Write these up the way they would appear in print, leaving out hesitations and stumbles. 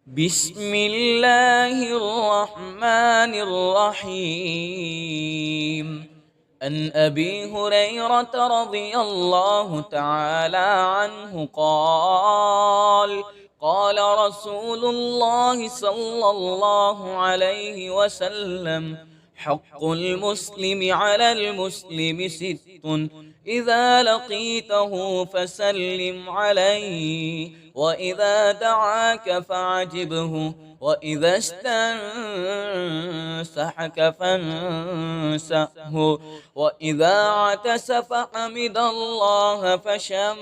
بسم الله الرحمن الرحيم. عن أبي هريرة رضي الله تعالى عنه قال قال رسول الله صلى الله عليه وسلم: حق المسلم على المسلم ست: إذا لقيته فسلم عليه، وإذا دعاك فعجبه، وإذا استنصحك فانسأه، وإذا عطس فحمد الله فشمته،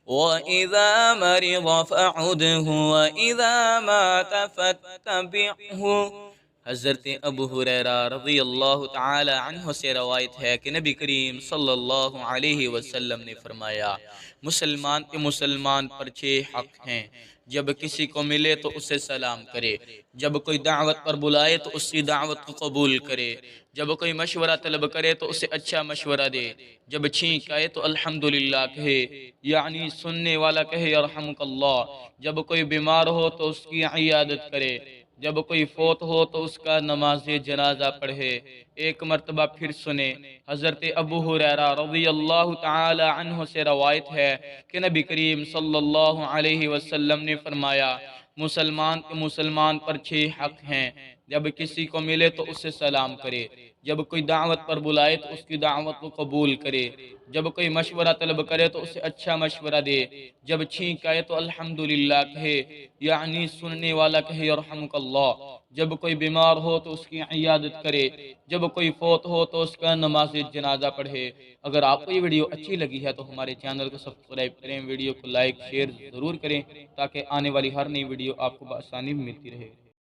وإذا مرض فعده، وإذا مات فاتبعه۔ حضرت ابو ہریرہ رضی اللہ تعالی عنہ سے روایت ہے کہ نبی کریم صلی اللہ علیہ وسلم نے فرمایا: مسلمان کے مسلمان پر 6 حق ہیں۔ جب کسی کو ملے تو اسے سلام کرے، جب کوئی دعوت پر بلائے تو اس کی دعوت کو قبول کرے، جب کوئی مشورہ طلب کرے تو اسے اچھا مشورہ دے، جب چھینک آئے تو الحمدللہ کہے، یعنی سننے والا کہے یرحمک اللہ، جب کوئی بیمار ہو تو اس کی عیادت کرے، جب کوئی فوت ہو تو اس کا نماز جنازہ پڑھے۔ ایک مرتبہ پھر سنے۔ حضرت ابو ہریرہ رضی اللہ تعالی عنہ سے روایت ہے کہ نبی کریم صلی اللہ علیہ وسلم نے فرمایا: مسلمان کے مسلمان پر 6 حق ہیں۔ جب کسی کو ملے تو اسے سلام کرے، جب کوئی دعوت پر بلائے تو اس کی دعوت کو قبول کرے، جب کوئی مشورہ طلب کرے تو اسے اچھا مشورہ دے، جب چھینک آئے تو الحمدللہ کہے، یعنی سننے والا کہے یرحمک اللہ، جب کوئی بیمار ہو تو اس کی عیادت کرے، جب کوئی فوت ہو تو اس کا نماز جنازہ پڑھے۔ اگر آپ کو یہ ویڈیو اچھی لگی ہے تو ہمارے چینل کو سبسکرائب کریں، ویڈیو کو لائک شیئر ضرور کریں تاکہ آنے والی ہر نئی ویڈیو آپ کو بآسانی ملتی رہے۔